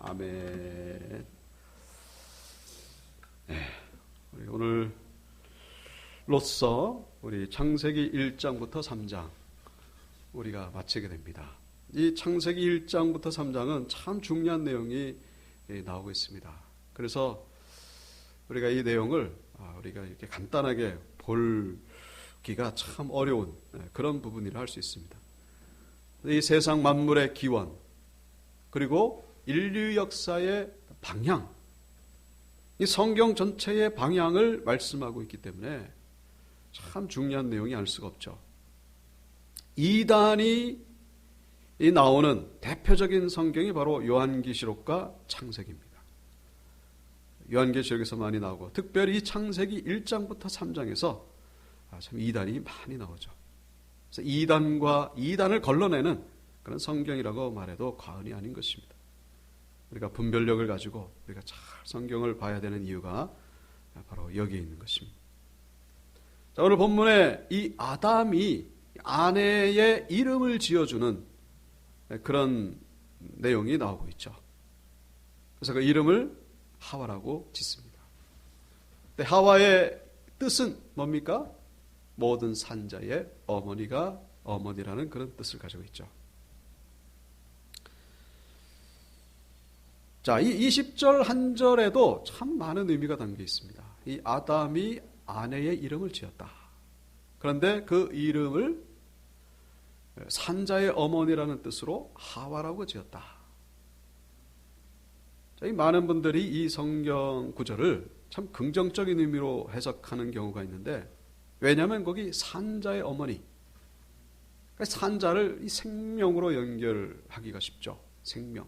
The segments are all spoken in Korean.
아멘. 네, 우리 오늘로써 우리 창세기 1장부터 3장 우리가 마치게 됩니다. 이 창세기 1장부터 3장은 참 중요한 내용이 나오고 있습니다. 그래서 우리가 이 내용을 우리가 이렇게 간단하게 볼기가 참 어려운 그런 부분이라 할 수 있습니다. 이 세상 만물의 기원, 그리고 인류 역사의 방향, 이 성경 전체의 방향을 말씀하고 있기 때문에 참 중요한 내용이 아닐 수가 없죠. 이단이 나오는 대표적인 성경이 바로 요한계시록과 창세기입니다. 요한계시록에서 많이 나오고, 특별히 이 창세기 1장부터 3장에서 참 이단이 많이 나오죠. 그래서 이단을 걸러내는 그런 성경이라고 말해도 과언이 아닌 것입니다. 우리가 분별력을 가지고 우리가 잘 성경을 봐야 되는 이유가 바로 여기에 있는 것입니다. 자, 오늘 본문에 이 아담이 아내의 이름을 지어주는 그런 내용이 나오고 있죠. 그래서 그 이름을 하와라고 짓습니다. 근데 하와의 뜻은 뭡니까? 모든 산자의 어머니라는 그런 뜻을 가지고 있죠. 자, 이 20절 한 절에도 참 많은 의미가 담겨 있습니다. 이 아담이 아내의 이름을 지었다. 그런데 그 이름을 산자의 어머니라는 뜻으로 하와라고 지었다. 자, 이 많은 분들이 이 성경 구절을 참 긍정적인 의미로 해석하는 경우가 있는데, 왜냐하면 거기 산자의 어머니, 그러니까 산자를 이 생명으로 연결하기가 쉽죠. 생명.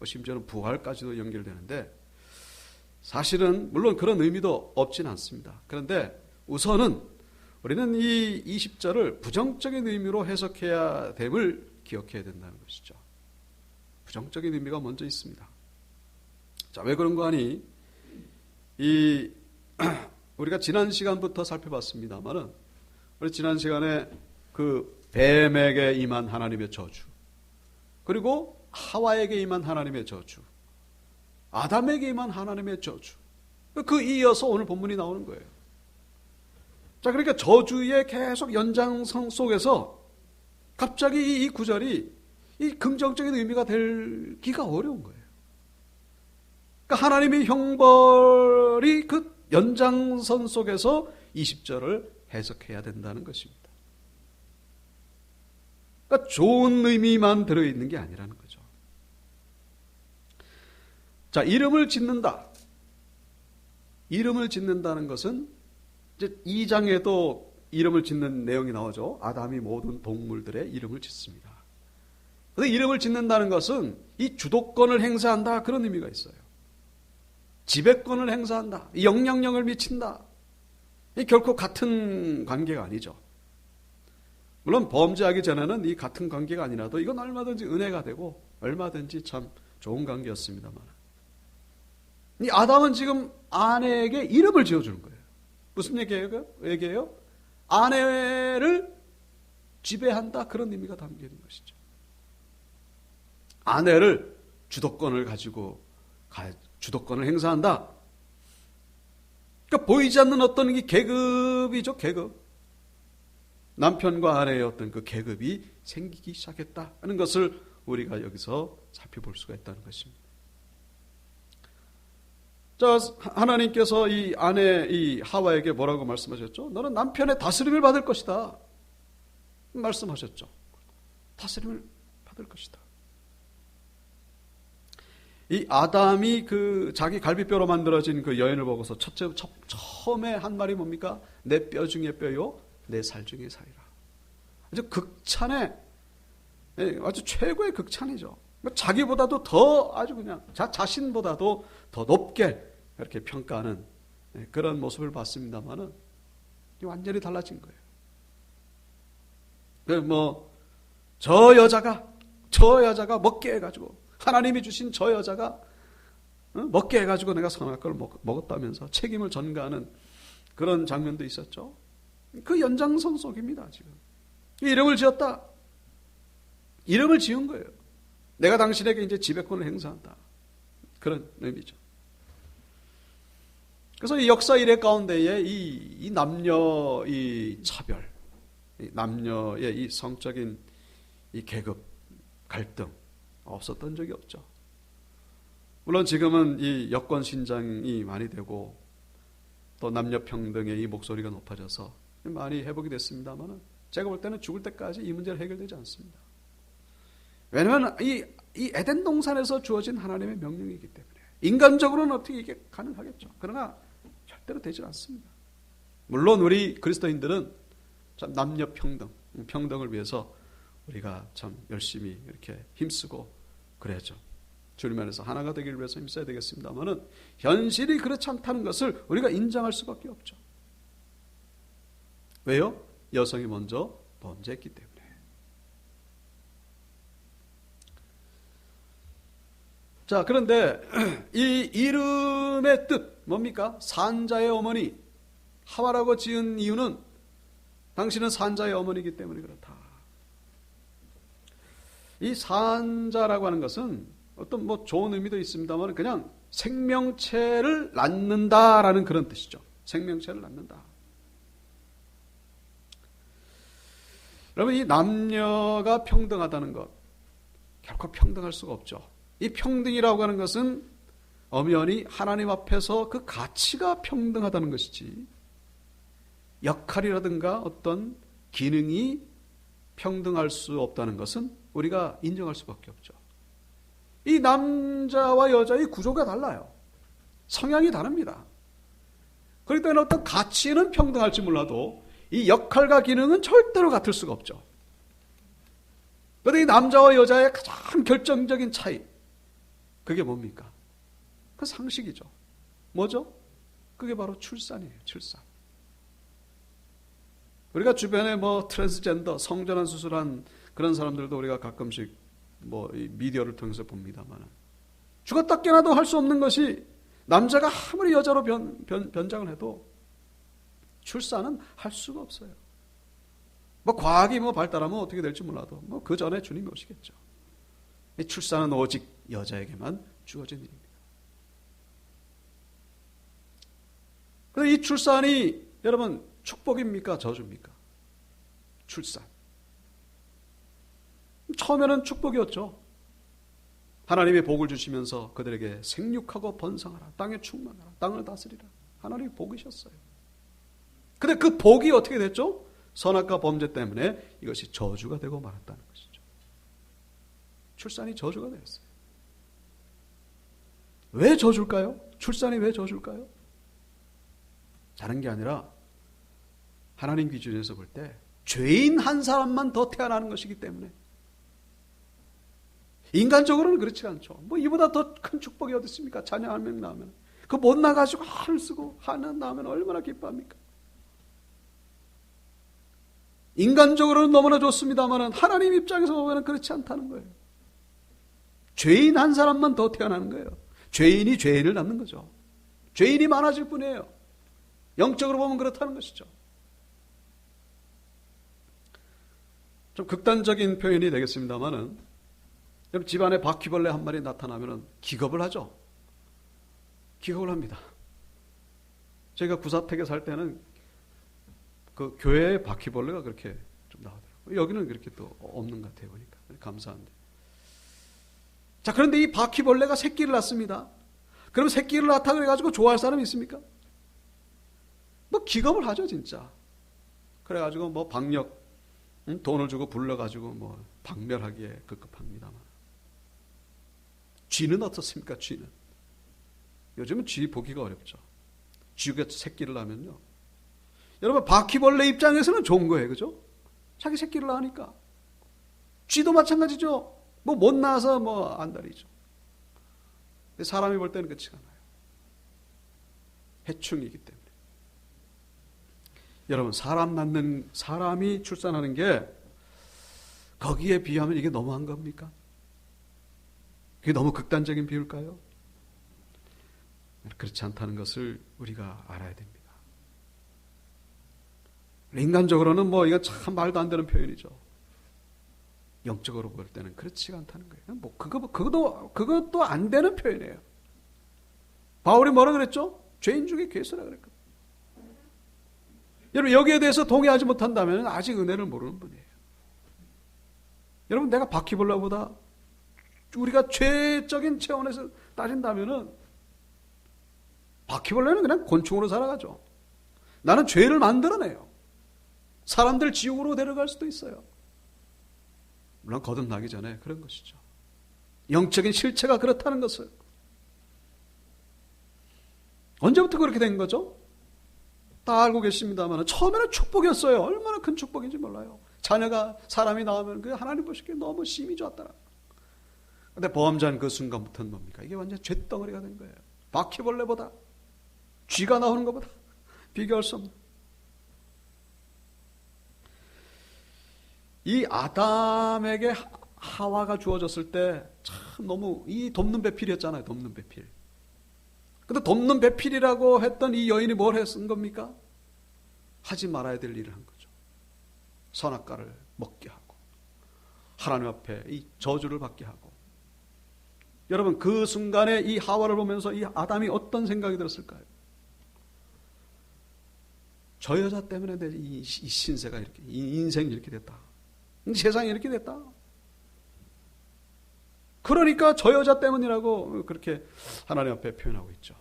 심지어는 부활까지도 연결되는데, 사실은 물론 그런 의미도 없진 않습니다. 그런데 우선은 우리는 이 20절을 부정적인 의미로 해석해야 됨을 기억해야 된다는 것이죠. 부정적인 의미가 먼저 있습니다. 자, 왜 그런 거 아니? 우리가 지난 시간부터 살펴봤습니다만은, 우리 지난 시간에 그 뱀에게 임한 하나님의 저주, 그리고 하와에게 임한 하나님의 저주, 아담에게 임한 하나님의 저주, 그 이어서 오늘 본문이 나오는 거예요. 자, 그러니까 저주의 계속 연장선 속에서 갑자기 이 구절이 이 긍정적인 의미가 되기가 어려운 거예요. 그러니까 하나님의 형벌이 그 연장선 속에서 20절을 해석해야 된다는 것입니다. 그러니까 좋은 의미만 들어있는 게 아니라는 거죠. 자, 이름을 짓는다. 이름을 짓는다는 것은 이제 2장에도 이름을 짓는 내용이 나오죠. 아담이 모든 동물들의 이름을 짓습니다. 그런데 이름을 짓는다는 것은 이 주도권을 행사한다, 그런 의미가 있어요. 지배권을 행사한다, 영향력을 미친다. 이 결코 같은 관계가 아니죠. 물론 범죄하기 전에는 이 같은 관계가 아니라도 이건 얼마든지 은혜가 되고 얼마든지 참 좋은 관계였습니다만, 이 아담은 지금 아내에게 이름을 지어주는 거예요. 무슨 얘기예요? 아내를 지배한다, 그런 의미가 담겨 있는 것이죠. 아내를 주도권을 가지고 주도권을 행사한다. 그러니까 보이지 않는 어떤 이 계급이죠, 계급. 남편과 아내의 어떤 그 계급이 생기기 시작했다는 것을 우리가 여기서 살펴볼 수가 있다는 것입니다. 자, 하나님께서 이 아내, 이 하와에게 뭐라고 말씀하셨죠? 너는 남편의 다스림을 받을 것이다. 말씀하셨죠. 다스림을 받을 것이다. 이 아담이 그 자기 갈비뼈로 만들어진 그 여인을 보고서 처음에 한 말이 뭡니까? 내 뼈 중에 뼈요, 내 살 중에 살이라. 아주 극찬의, 아주 최고의 극찬이죠. 자기보다도 더 아주 그냥 자신보다도 더 높게 이렇게 평가하는 그런 모습을 봤습니다만은 완전히 달라진 거예요. 저 여자가 먹게 해가지고, 하나님이 주신 저 여자가 먹게 해가지고 내가 선할 걸 먹었다면서 책임을 전가하는 그런 장면도 있었죠. 그 연장선 속입니다. 지금 이름을 지었다. 이름을 지은 거예요. 내가 당신에게 이제 지배권을 행사한다. 그런 의미죠. 그래서 이 역사 이래 가운데에 이 남녀 이 차별, 이 남녀의 이 성적인 이 계급 갈등 없었던 적이 없죠. 물론 지금은 이 여권 신장이 많이 되고 또 남녀 평등의 이 목소리가 높아져서 많이 회복이 됐습니다만 제가 볼 때는 죽을 때까지 이 문제는 해결되지 않습니다. 왜냐하면 이 에덴 동산에서 주어진 하나님의 명령이기 때문에 인간적으로는 어떻게 이게 가능하겠죠. 그러나 절대로 되지 않습니다. 물론 우리 그리스도인들은 참 남녀 평등을 위해서 우리가 참 열심히 이렇게 힘쓰고 그래야죠. 주님 안에서 하나가 되기를 위해서 힘써야 되겠습니다만은 현실이 그렇지 않다는 것을 우리가 인정할 수밖에 없죠. 왜요? 여성이 먼저 범죄했기 때문에. 자, 그런데 이 이름의 뜻 뭡니까? 산자의 어머니 하와라고 지은 이유는 당신은 산자의 어머니이기 때문에 그렇다. 이 산자라고 하는 것은 어떤 뭐 좋은 의미도 있습니다만 그냥 생명체를 낳는다라는 그런 뜻이죠. 생명체를 낳는다. 여러분 이 남녀가 평등하다는 것 결코 평등할 수가 없죠. 이 평등이라고 하는 것은 엄연히 하나님 앞에서 그 가치가 평등하다는 것이지 역할이라든가 어떤 기능이 평등할 수 없다는 것은 우리가 인정할 수밖에 없죠. 이 남자와 여자의 구조가 달라요. 성향이 다릅니다. 그렇기 때문에 어떤 가치는 평등할지 몰라도 이 역할과 기능은 절대로 같을 수가 없죠. 그런데 이 남자와 여자의 가장 결정적인 차이 그게 뭡니까? 그 상식이죠. 뭐죠? 그게 바로 출산이에요. 출산. 우리가 주변에 뭐 트랜스젠더 성전환 수술한 그런 사람들도 우리가 가끔씩 뭐 이 미디어를 통해서 봅니다만 죽었다 깨나도 할 수 없는 것이 남자가 아무리 여자로 변장을 해도 출산은 할 수가 없어요. 뭐 과학이 뭐 발달하면 어떻게 될지 몰라도 뭐 그 전에 주님이 오시겠죠. 이 출산은 오직 여자에게만 주어진 일입니다. 그런데 이 출산이 여러분 축복입니까? 저주입니까? 출산. 처음에는 축복이었죠. 하나님의 복을 주시면서 그들에게 생육하고 번성하라. 땅에 충만하라. 땅을 다스리라. 하나님이 복이셨어요. 근데 그 복이 어떻게 됐죠? 선악과 범죄 때문에 이것이 저주가 되고 말았다는 것이죠. 출산이 저주가 되었어요. 왜 저주일까요? 출산이 왜 저주일까요? 다른 게 아니라 하나님 기준에서 볼 때 죄인 한 사람만 더 태어나는 것이기 때문에 인간적으로는 그렇지 않죠. 뭐 이보다 더 큰 축복이 어디 있습니까? 자녀 한 명 낳으면 그 못 나가지고 한을 쓰고 하나 낳으면 얼마나 기뻐합니까? 인간적으로는 너무나 좋습니다만 하나님 입장에서 보면 그렇지 않다는 거예요. 죄인 한 사람만 더 태어나는 거예요. 죄인이 죄인을 낳는 거죠. 죄인이 많아질 뿐이에요. 영적으로 보면 그렇다는 것이죠. 좀 극단적인 표현이 되겠습니다만은 집안에 바퀴벌레 한 마리 나타나면 기겁을 하죠. 기겁을 합니다. 저희가 구사택에 살 때는 그 교회에 바퀴벌레가 그렇게 좀 나오더라고요. 여기는 그렇게 또 없는 것 같아요. 보니까. 감사한데. 자, 그런데 이 바퀴벌레가 새끼를 낳습니다. 그럼 새끼를 낳다 그래가지고 좋아할 사람이 있습니까? 뭐 기겁을 하죠, 진짜. 그래가지고 뭐 박력, 돈을 주고 불러가지고 뭐 박멸하기에 급급합니다만. 쥐는 어떻습니까? 쥐는 요즘은 쥐 보기가 어렵죠. 쥐가 새끼를 낳으면요, 여러분 바퀴벌레 입장에서는 좋은 거예요, 그죠? 자기 새끼를 낳으니까. 쥐도 마찬가지죠. 뭐 못 낳아서 뭐 안달이죠. 사람이 볼 때는 그렇지가 않아요. 해충이기 때문에. 여러분 사람이 출산하는 게 거기에 비하면 이게 너무한 겁니까? 그게 너무 극단적인 비유일까요? 그렇지 않다는 것을 우리가 알아야 됩니다. 인간적으로는 뭐 이거 참 말도 안 되는 표현이죠. 영적으로 볼 때는 그렇지가 않다는 거예요. 뭐 그것도 안 되는 표현이에요. 바울이 뭐라 그랬죠? 죄인 중에 괴수라 그랬거든요. 여러분 여기에 대해서 동의하지 못한다면 아직 은혜를 모르는 분이에요. 여러분 내가 바퀴벌레보다 우리가 죄적인 차원에서 따진다면은 바퀴벌레는 그냥 곤충으로 살아가죠. 나는 죄를 만들어내요. 사람들 지옥으로 데려갈 수도 있어요. 물론 거듭나기 전에 그런 것이죠. 영적인 실체가 그렇다는 것을. 언제부터 그렇게 된 거죠? 다 알고 계십니다만 처음에는 축복이었어요. 얼마나 큰 축복인지 몰라요. 자녀가 사람이 나오면 그 하나님 보시기에 너무 심히 좋았더라. 근데 범죄한 그 순간부터는 뭡니까? 이게 완전 쇳덩어리가 된 거예요. 바퀴벌레보다 쥐가 나오는 것보다 비교할 수 없는. 이 아담에게 하와가 주어졌을 때 참 너무 이 돕는 배필이었잖아요. 돕는 배필. 근데 돕는 배필이라고 했던 이 여인이 뭘 했은 겁니까? 하지 말아야 될 일을 한 거죠. 선악과를 먹게 하고 하나님 앞에 이 저주를 받게 하고. 여러분 그 순간에 이 하와를 보면서 이 아담이 어떤 생각이 들었을까요? 저 여자 때문에 내 이 신세가 이렇게, 이 인생이 이렇게 됐다. 이 세상이 이렇게 됐다. 그러니까 저 여자 때문이라고 그렇게 하나님 앞에 표현하고 있죠.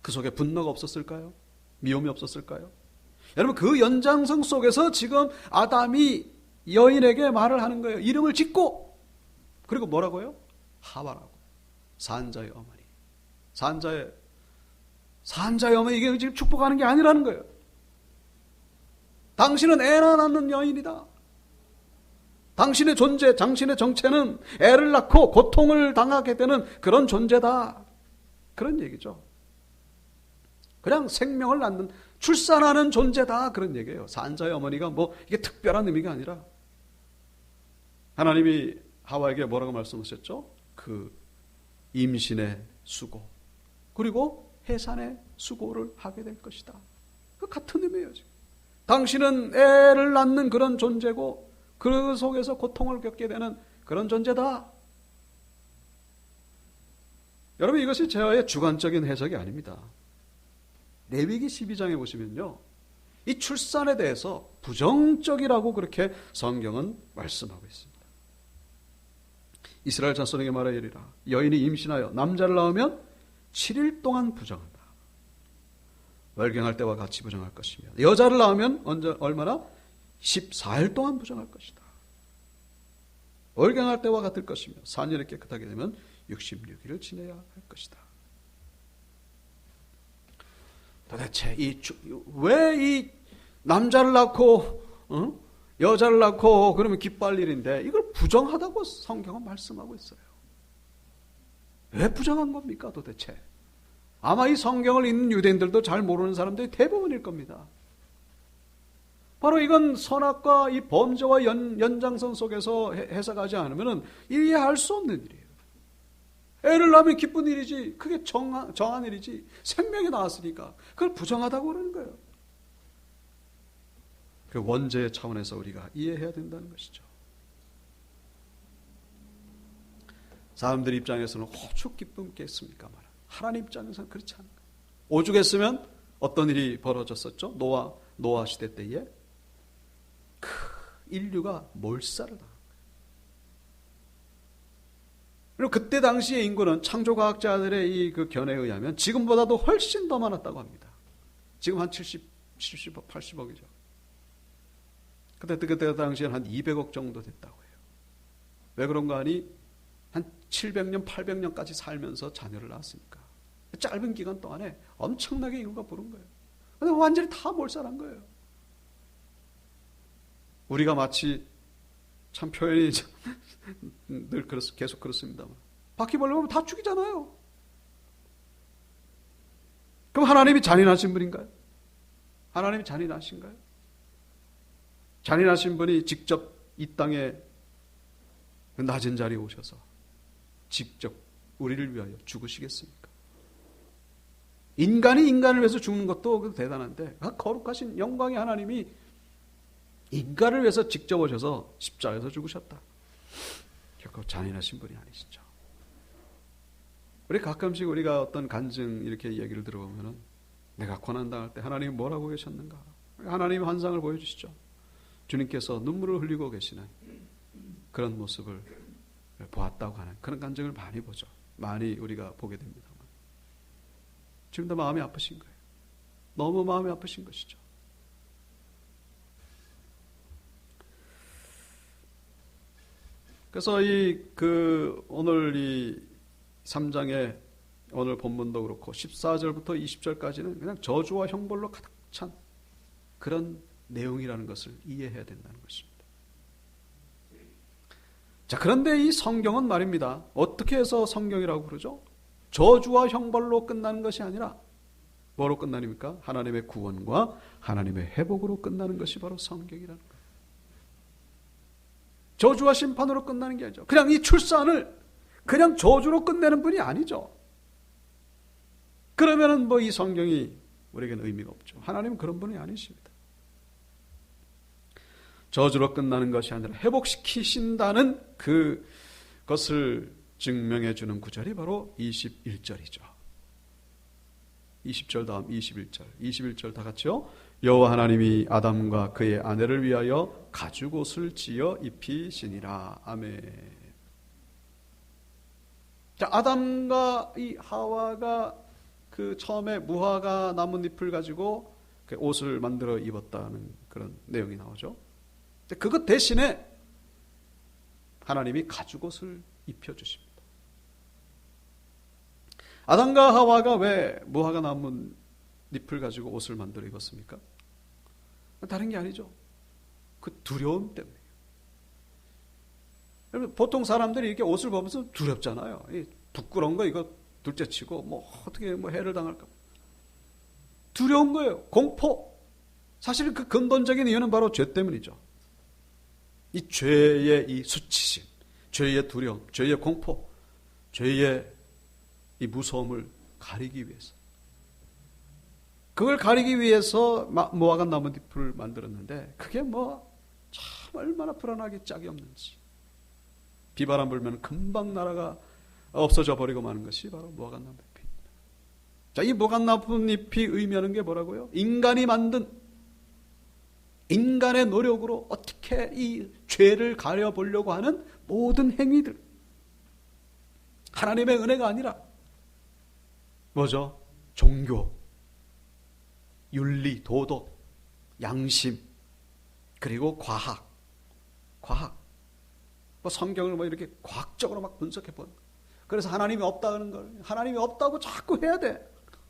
그 속에 분노가 없었을까요? 미움이 없었을까요? 여러분 그 연장성 속에서 지금 아담이 여인에게 말을 하는 거예요. 이름을 짓고. 그리고 뭐라고요? 하와라고. 산자의 어머니. 산자의 어머니. 이게 지금 축복하는 게 아니라는 거예요. 당신은 애나 낳는 여인이다. 당신의 존재, 당신의 정체는 애를 낳고 고통을 당하게 되는 그런 존재다. 그런 얘기죠. 그냥 생명을 낳는, 출산하는 존재다. 그런 얘기예요. 산자의 어머니가 뭐 이게 특별한 의미가 아니라 하나님이 하와에게 뭐라고 말씀하셨죠? 그 임신의 수고 그리고 해산의 수고를 하게 될 것이다. 그 같은 의미예요. 지금. 당신은 애를 낳는 그런 존재고 그 속에서 고통을 겪게 되는 그런 존재다. 여러분 이것이 저의 주관적인 해석이 아닙니다. 레위기 12장에 보시면요. 이 출산에 대해서 부정적이라고 그렇게 성경은 말씀하고 있습니다. 이스라엘 자손에게 말하리라. 여인이 임신하여 남자를 낳으면 7일 동안 부정한다. 월경할 때와 같이 부정할 것이며 여자를 낳으면 얼마나? 14일 동안 부정할 것이다. 월경할 때와 같을 것이며 산년이 깨끗하게 되면 66일을 지내야 할 것이다. 도대체 왜 이 남자를 낳고 여자를 낳고 그러면 기뻐할 일인데 이걸 부정하다고 성경은 말씀하고 있어요. 왜 부정한 겁니까 도대체? 아마 이 성경을 읽는 유대인들도 잘 모르는 사람들이 대부분일 겁니다. 바로 이건 선악과 이 범죄와 연장선 속에서 해석하지 않으면 이해할 수 없는 일이에요. 애를 낳으면 기쁜 일이지, 그게 정한 일이지, 생명이 나왔으니까 그걸 부정하다고 그러는 거예요. 그 원죄의 차원에서 우리가 이해해야 된다는 것이죠. 사람들 입장에서는 호축 기쁨겠습니까? 하나님 입장에서는 그렇지 않은 거예요. 오죽했으면 어떤 일이 벌어졌었죠? 노아 시대 때에 인류가 몰살을 당한 거예요. 그리고 그때 당시의 인구는 창조과학자들의 이 그 견해에 의하면 지금보다도 훨씬 더 많았다고 합니다. 지금 한 70억, 80억이죠. 그때 당시에는 한 200억 정도 됐다고 해요. 왜 그런가 하니 한 700년, 800년까지 살면서 자녀를 낳았으니까. 짧은 기간 동안에 엄청나게 인구가 부른 거예요. 근데 완전히 다 몰살한 거예요. 우리가 마치 참 표현이 늘 계속 그렇습니다만 바퀴벌레 보면 다 죽이잖아요. 그럼 하나님이 잔인하신 분인가요? 하나님이 잔인하신가요? 잔인하신 분이 직접 이 땅에 낮은 자리에 오셔서 직접 우리를 위하여 죽으시겠습니까? 인간이 인간을 위해서 죽는 것도 대단한데 거룩하신 영광의 하나님이 인간을 위해서 직접 오셔서 십자가에서 죽으셨다. 결코 잔인하신 분이 아니시죠. 우리 가끔씩 우리가 어떤 간증 이렇게 이야기를 들어보면은 내가 고난당할 때 하나님이 뭐라고 계셨는가? 하나님의 환상을 보여주시죠. 주님께서 눈물을 흘리고 계시는 그런 모습을 보았다고 하는 그런 간증을 많이 보죠. 많이 우리가 보게 됩니다만 지금도 마음이 아프신 거예요. 너무 마음이 아프신 것이죠. 그래서 오늘 이 3장의 오늘 본문도 그렇고 14절부터 20절까지는 그냥 저주와 형벌로 가득 찬 그런 내용이라는 것을 이해해야 된다는 것입니다. 자, 그런데 이 성경은 말입니다. 어떻게 해서 성경이라고 그러죠? 저주와 형벌로 끝나는 것이 아니라 뭐로 끝나닙니까? 하나님의 구원과 하나님의 회복으로 끝나는 것이 바로 성경이라는 거예요. 저주와 심판으로 끝나는 게 아니죠. 그냥 이 출산을 그냥 저주로 끝내는 분이 아니죠. 그러면은 이 성경이 우리에게는 의미가 없죠. 하나님은 그런 분이 아니십니다. 저주로 끝나는 것이 아니라 회복시키신다는 그것을 증명해 주는 구절이 바로 21절이죠. 20절 다음 21절. 21절 다 같이요. 여호와 하나님이 아담과 그의 아내를 위하여 가죽옷을 지어 입히시니라. 아멘. 자, 아담과 이 하와가 처음에 무화과 나뭇잎을 가지고 옷을 만들어 입었다는 그런 내용이 나오죠. 그것 대신에 하나님이 가죽옷을 입혀주십니다. 아담과 하와가 왜 무화과 나뭇잎을 가지고 옷을 만들어 입었습니까? 다른 게 아니죠. 그 두려움 때문이에요. 보통 사람들이 이렇게 옷을 보면서 두렵잖아요. 부끄러운 거 이거 둘째치고 어떻게 해를 당할까? 두려운 거예요. 공포. 사실 그 근본적인 이유는 바로 죄 때문이죠. 이 죄의 이 수치심, 죄의 두려움, 죄의 공포, 죄의 이 무서움을 가리기 위해서. 그걸 가리기 위해서 무화과 나뭇잎을 만들었는데 그게 참 얼마나 불안하게 짝이 없는지. 비바람 불면 금방 나라가 없어져 버리고 마는 것이 바로 무화과 나뭇잎입니다. 자, 이 무화과 나뭇잎이 의미하는 게 뭐라고요? 인간이 만든 인간의 노력으로 어떻게 이 죄를 가려보려고 하는 모든 행위들. 하나님의 은혜가 아니라 뭐죠? 종교, 윤리, 도덕, 양심, 그리고 과학. 성경을 이렇게 과학적으로 막 분석해 본. 그래서 하나님이 없다는 걸, 하나님이 없다고 자꾸 해야 돼.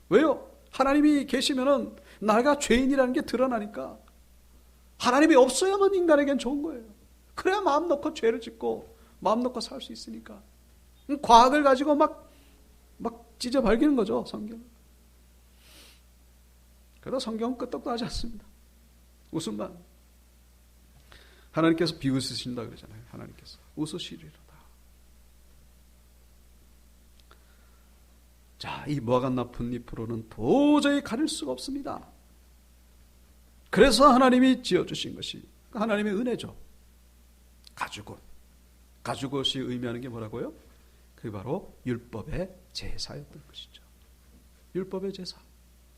왜요? 하나님이 계시면은 나가 죄인이라는 게 드러나니까. 하나님이 없어야만 인간에겐 좋은 거예요. 그래야 마음 놓고 죄를 짓고 마음 놓고 살 수 있으니까. 과학을 가지고 막 찢어 발기는 거죠, 성경. 그래도 성경은 끄떡도 하지 않습니다. 웃음만. 하나님께서 비웃으신다 그러잖아요. 하나님께서 웃으시리로다. 자, 이 무화과 나뭇잎으로는 도저히 가릴 수가 없습니다. 그래서 하나님이 지어주신 것이 하나님의 은혜죠. 가죽옷. 가죽옷이 의미하는 게 뭐라고요? 그게 바로 율법의 제사였던 것이죠. 율법의 제사.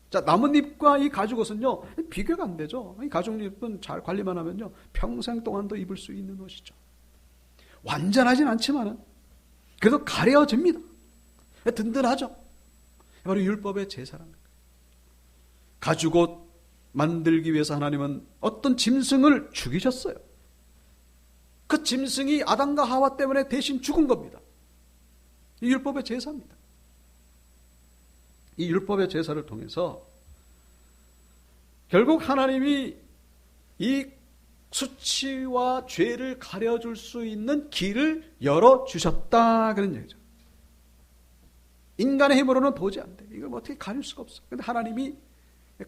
자, 나뭇잎과 이 가죽옷은요, 비교가 안 되죠. 이 가죽잎은 잘 관리만 하면요, 평생 동안도 입을 수 있는 옷이죠. 완전하진 않지만은, 그래도 가려집니다. 든든하죠. 바로 율법의 제사라는 거예요. 가죽옷 만들기 위해서 하나님은 어떤 짐승을 죽이셨어요. 그 짐승이 아담과 하와 때문에 대신 죽은 겁니다. 이 율법의 제사입니다. 이 율법의 제사를 통해서 결국 하나님이 이 수치와 죄를 가려줄 수 있는 길을 열어주셨다 그런 얘기죠. 인간의 힘으로는 도저히 안 돼. 이걸 어떻게 가릴 수가 없어. 그런데 하나님이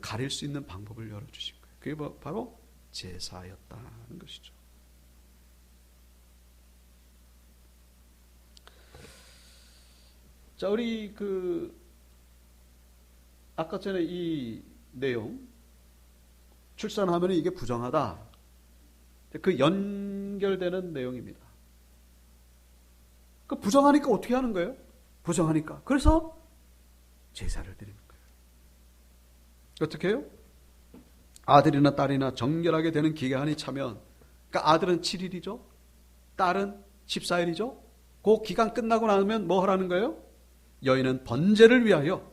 가릴 수 있는 방법을 열어주신 거예요. 그게 바로 제사였다는 것이죠. 자, 우리 아까 전에 이 내용, 출산하면 이게 부정하다. 그 연결되는 내용입니다. 그 부정하니까 어떻게 하는 거예요? 부정하니까. 그래서 제사를 드리는 거예요. 어떻게 해요? 아들이나 딸이나 정결하게 되는 기간이 차면, 그러니까 아들은 7일이죠. 딸은 14일이죠. 그 기간 끝나고 나면 뭐 하라는 거예요? 여인은 번제를 위하여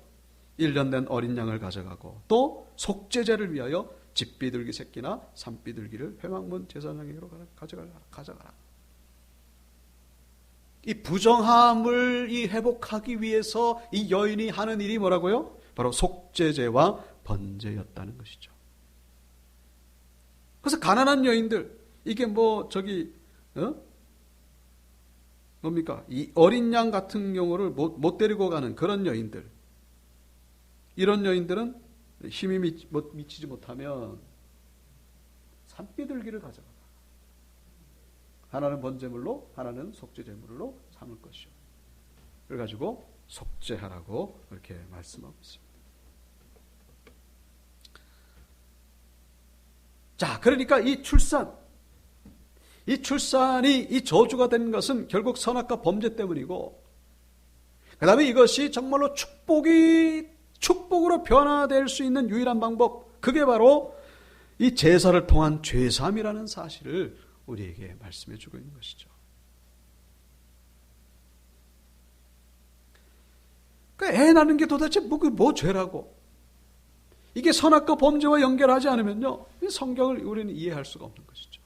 1년 된 어린 양을 가져가고 또 속죄제를 위하여 집비둘기 새끼나 산비둘기를 회막문 제사장에게로 가져가라. 이 부정함을 회복하기 위해서 이 여인이 하는 일이 뭐라고요? 바로 속죄제와 번제였다는 것이죠. 그래서 가난한 여인들, 이게 뭡니까? 이 어린 양 같은 경우를 못 데리고 가는 그런 여인들, 이런 여인들은 힘이 미치지 못하면 산비둘기를 가져가라. 하나는 번제물로, 하나는 속죄제물로 삼을 것이요. 그래가지고 속죄하라고 이렇게 말씀하고 있습니다. 자, 그러니까 이 출산이 이 저주가 된 것은 결국 선악과 범죄 때문이고, 그 다음에 이것이 정말로 축복으로 변화될 수 있는 유일한 방법, 그게 바로 이 제사를 통한 죄사함이라는 사실을 우리에게 말씀해 주고 있는 것이죠. 그러니까 애 낳는 게 도대체 뭐 죄라고? 이게 선악과 범죄와 연결하지 않으면요, 성경을 우리는 이해할 수가 없는 것이죠.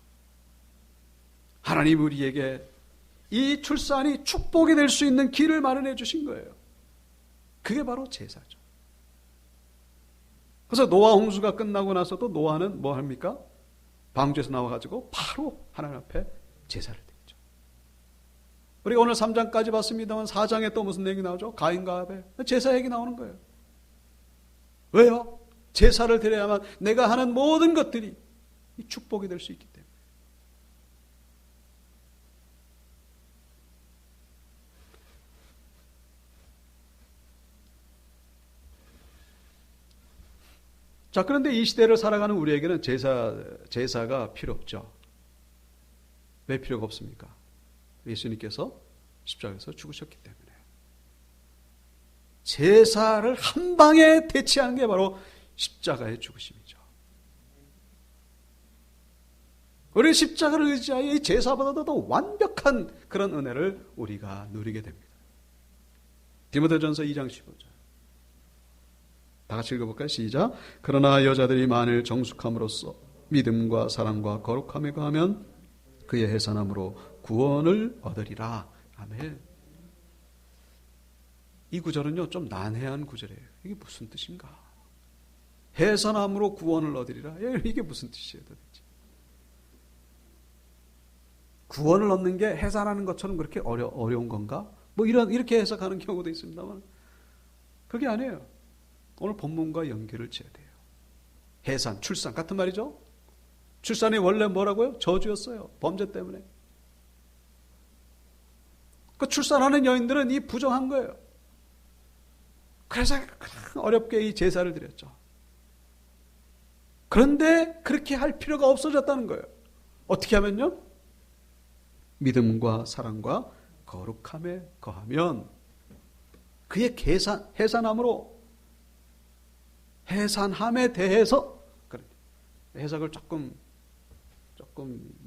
하나님 우리에게 이 출산이 축복이 될 수 있는 길을 마련해 주신 거예요. 그게 바로 제사죠. 그래서 노아 홍수가 끝나고 나서도 노아는 뭐 합니까? 방주에서 나와가지고 바로 하나님 앞에 제사를 드리죠. 우리가 오늘 3장까지 봤습니다만 4장에 또 무슨 얘기 나오죠? 가인과 아벨. 제사 얘기 나오는 거예요. 왜요? 제사를 드려야만 내가 하는 모든 것들이 축복이 될 수 있기 때문에. 자, 그런데 이 시대를 살아가는 우리에게는 제사가 필요 없죠. 왜 필요가 없습니까? 예수님께서 십자가에서 죽으셨기 때문에. 제사를 한 방에 대체하는 게 바로 십자가의 죽으심이죠. 우리 십자가를 의지하여 이 제사보다도 더 완벽한 그런 은혜를 우리가 누리게 됩니다. 디모데전서 2장 15절. 다 같이 읽어볼까요? 시작. 그러나 여자들이 만일 정숙함으로써 믿음과 사랑과 거룩함에 거하면 그의 해산함으로 구원을 얻으리라. 아멘. 이 구절은요, 좀 난해한 구절이에요. 이게 무슨 뜻인가? 해산함으로 구원을 얻으리라. 이게 무슨 뜻이에요, 도대체? 구원을 얻는 게 해산하는 것처럼 그렇게 어려운 건가? 이렇게 해석하는 경우도 있습니다만, 그게 아니에요. 오늘 본문과 연결을 지어야 돼요. 해산, 출산 같은 말이죠. 출산이 원래 뭐라고요? 저주였어요. 범죄 때문에. 그 출산하는 여인들은 이 부정한 거예요. 그래서 어렵게 이 제사를 드렸죠. 그런데 그렇게 할 필요가 없어졌다는 거예요. 어떻게 하면요? 믿음과 사랑과 거룩함에 거하면 그의 해산함으로, 해산함에 대해서, 해석을 조금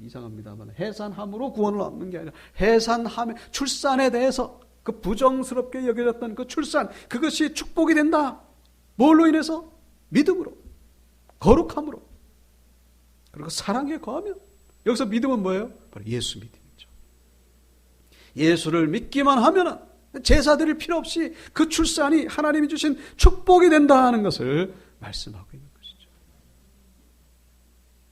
이상합니다만, 해산함으로 구원을 얻는 게 아니라 해산함에, 출산에 대해서 그 부정스럽게 여겨졌던 그 출산, 그것이 축복이 된다. 뭘로 인해서? 믿음으로, 거룩함으로, 그리고 사랑에 거하면. 여기서 믿음은 뭐예요? 바로 예수 믿음이죠. 예수를 믿기만 하면은 제사 드릴 필요 없이 그 출산이 하나님이 주신 축복이 된다는 것을 말씀하고 있는 것이죠.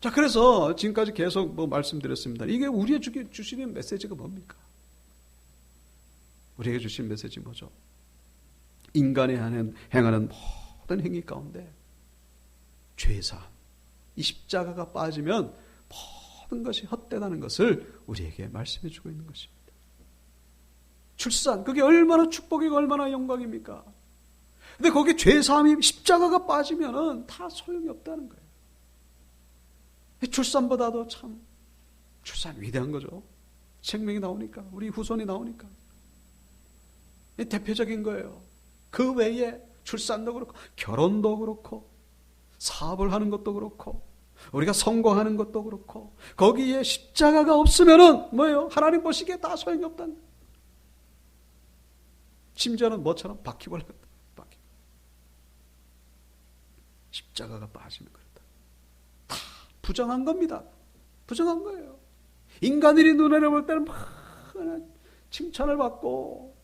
자, 그래서 지금까지 계속 말씀드렸습니다. 이게 우리에게 주시는 메시지가 뭡니까? 우리에게 주신 메시지 뭐죠? 인간이 행하는 모든 행위 가운데 죄사함, 이 십자가가 빠지면 모든 것이 헛되다는 것을 우리에게 말씀해 주고 있는 것입니다. 출산, 그게 얼마나 축복이고 얼마나 영광입니까? 근데 거기에 죄사함이, 십자가가 빠지면은 다 소용이 없다는 거예요. 출산보다도 참, 출산 위대한 거죠. 생명이 나오니까, 우리 후손이 나오니까. 대표적인 거예요. 그 외에 출산도 그렇고 결혼도 그렇고 사업을 하는 것도 그렇고 우리가 성공하는 것도 그렇고 거기에 십자가가 없으면은 뭐예요? 하나님 보시기에 다 소용이 없다는 거예요. 심지어는 뭐처럼 바퀴벌레 같다. 십자가가 빠지면 그렇다. 다 부정한 겁니다. 부정한 거예요. 인간들이 눈에 볼 때는 막 그냥 칭찬을 받고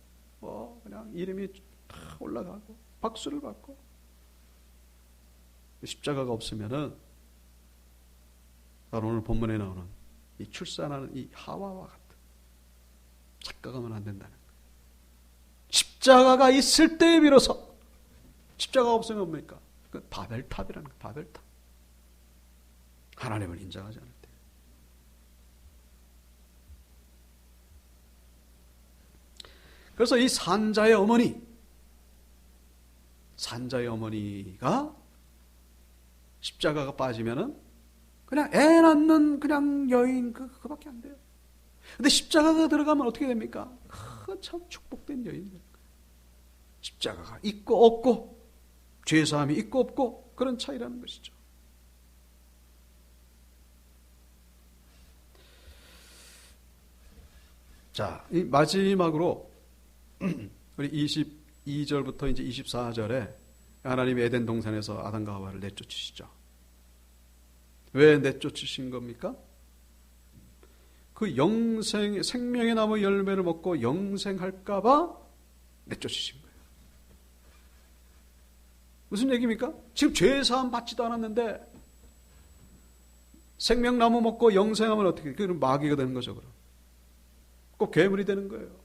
그냥 이름이 다 올라가고 박수를 받고 십자가가 없으면은 바로 오늘 본문에 나오는 이 출산하는 이 하와와 같은 착각하면 안 된다는 거예요. 십자가가 있을 때에 비로소 십자가가 없으면 뭡니까? 그 바벨탑이라는 거예요. 바벨탑. 하나님을 인정하지 않을 때. 그래서 이 산자의 어머니가 십자가가 빠지면은 그냥 애 낳는 그냥 여인 그거밖에 안 돼요. 근데 십자가가 들어가면 어떻게 됩니까? 참 축복된 여인. 십자가가 있고 없고 죄사함이 있고 없고 그런 차이라는 것이죠. 자, 이 마지막으로 우리 22절부터 이제 24절에 하나님이 에덴 동산에서 아담과 하와를 내쫓으시죠. 왜 내쫓으신 겁니까? 그 생명의 나무 열매를 먹고 영생할까봐 내쫓으신 거예요. 무슨 얘기입니까? 지금 죄사함 받지도 않았는데 생명나무 먹고 영생하면 어떻게? 그럼 마귀가 되는 거죠. 그럼 꼭 괴물이 되는 거예요.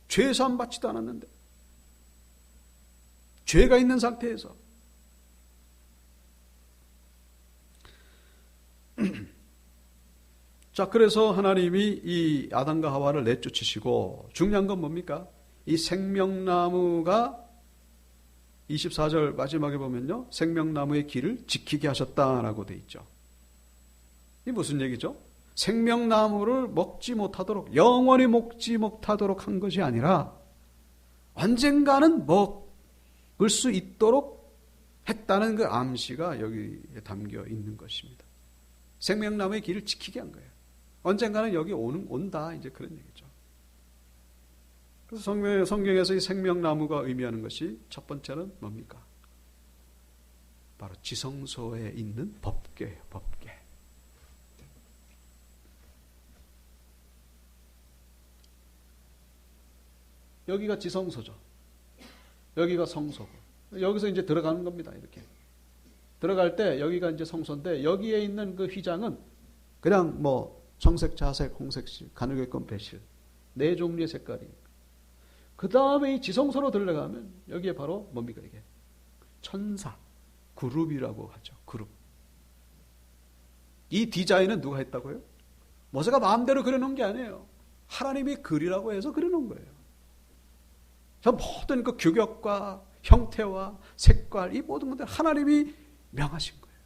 죄사함 받지도 않았는데 죄가 있는 상태에서 자, 그래서 하나님이 이 아담과 하와를 내쫓으시고 중요한 건 뭡니까? 이 생명나무가 24절 마지막에 보면요. 생명나무의 길을 지키게 하셨다라고 돼 있죠. 이게 무슨 얘기죠? 생명나무를 먹지 못하도록 영원히 먹지 못하도록 한 것이 아니라 언젠가는 먹을 수 있도록 했다는 그 암시가 여기에 담겨 있는 것입니다. 생명나무의 길을 지키게 한 거예요. 언젠가는 여기 온다 이제 그런 얘기죠. 그래서 성경에서 이 생명나무가 의미하는 것이 첫 번째는 뭡니까? 바로 지성소에 있는 법궤예요. 법궤. 여기가 지성소죠. 여기가 성소고. 여기서 이제 들어가는 겁니다. 이렇게. 들어갈 때 여기가 이제 성소인데 여기에 있는 그 휘장은 그냥 뭐 청색, 자색, 홍색실, 가늘게끔 배실 네 종류의 색깔이. 그 다음에 이 지성소로 들어가면 여기에 바로 뭡니까 이게? 천사, 그룹이라고 하죠. 그룹. 이 디자인은 누가 했다고요? 모세가 마음대로 그려놓은 게 아니에요. 하나님이 그리라고 해서 그려놓은 거예요. 저 모든 그 규격과 형태와 색깔 이 모든 것들 하나님이 명하신 거예요.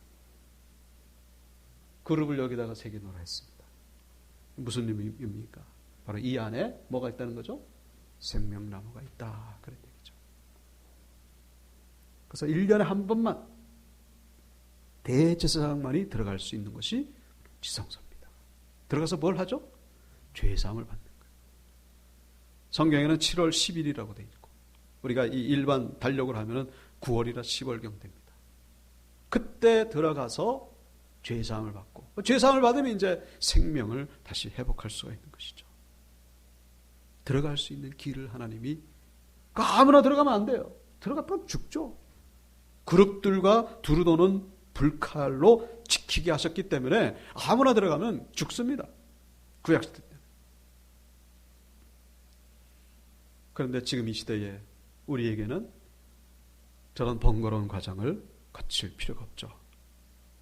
그룹을 여기다가 새겨놓으라 했습니다. 무슨 의미입니까? 바로 이 안에 뭐가 있다는 거죠? 생명나무가 있다. 그런 얘기죠. 그래서 1년에 한 번만 대제사장만이 들어갈 수 있는 것이 지성소입니다. 들어가서 뭘 하죠? 죄사함을 받는 거예요. 성경에는 7월 10일이라고 되어 있고 우리가 이 일반 달력을 하면은 9월이라 10월경 됩니다. 그때 들어가서 죄사함을 받고 죄사함을 받으면 이제 생명을 다시 회복할 수가 있는 것이죠. 들어갈 수 있는 길을 하나님이 아무나 들어가면 안 돼요. 들어가면 죽죠. 그룹들과 두루 도는 불칼로 지키게 하셨기 때문에 아무나 들어가면 죽습니다. 구약시대 때. 그런데 지금 이 시대에 우리에게는 저런 번거로운 과정을 거칠 필요가 없죠.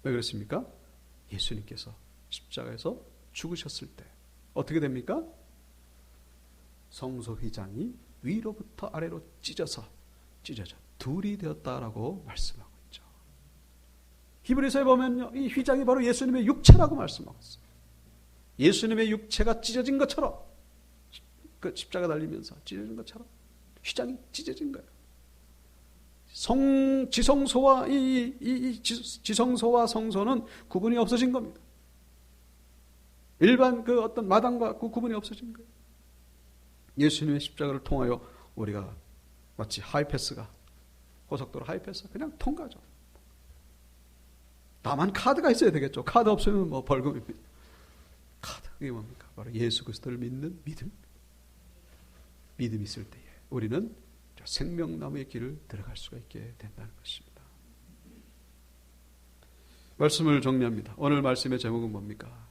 왜 그렇습니까? 예수님께서 십자가에서 죽으셨을 때 어떻게 됩니까? 성소 휘장이 위로부터 아래로 찢어져 둘이 되었다라고 말씀하고 있죠. 히브리서에 보면요, 이 휘장이 바로 예수님의 육체라고 말씀하고 있어요. 예수님의 육체가 찢어진 것처럼 그 십자가 달리면서 찢어진 것처럼 휘장이 찢어진 거예요. 지성소와 지성소와 성소는 구분이 없어진 겁니다. 일반 그 어떤 마당과 그 구분이 없어진 거예요. 예수님의 십자가를 통하여 우리가 마치 하이패스가 고속도로 하이패스가 그냥 통과죠. 다만 카드가 있어야 되겠죠. 카드 없으면 뭐 벌금입니다. 카드 그게 뭡니까? 바로 예수 그리스도를 믿는 믿음. 믿음이 있을 때에 우리는 생명나무의 길을 들어갈 수가 있게 된다는 것입니다. 말씀을 정리합니다. 오늘 말씀의 제목은 뭡니까?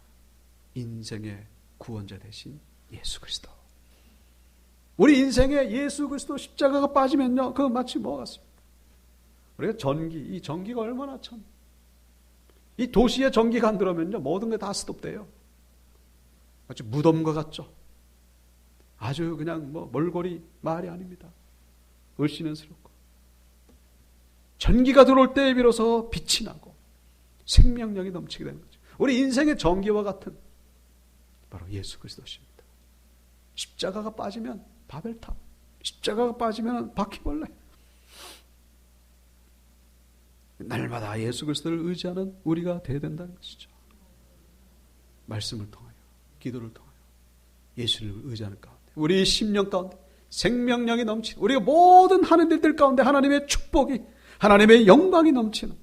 인생의 구원자 되신 예수 그리스도. 우리 인생에 예수 그리스도 십자가가 빠지면요, 그거 마치 뭐 같습니다. 우리가 이 전기가 얼마나 참, 이 도시에 전기가 안 들어오면요, 모든 게 다 스톱돼요. 마치 무덤과 같죠. 아주 그냥 뭐 몰골이 말이 아닙니다. 을씨는스럽고 전기가 들어올 때에 비로소 빛이 나고 생명력이 넘치게 되는 거죠. 우리 인생의 전기와 같은 바로 예수 그리스도십니다. 십자가가 빠지면 바벨탑, 십자가가 빠지면 바퀴벌레. 날마다 예수 그리스도를 의지하는 우리가 되어야 된다는 것이죠. 말씀을 통하여, 기도를 통하여 예수를 의지하는 가운데 우리 심령 가운데 생명력이 넘치는, 우리가 모든 하는 일들 가운데 하나님의 축복이, 하나님의 영광이 넘치는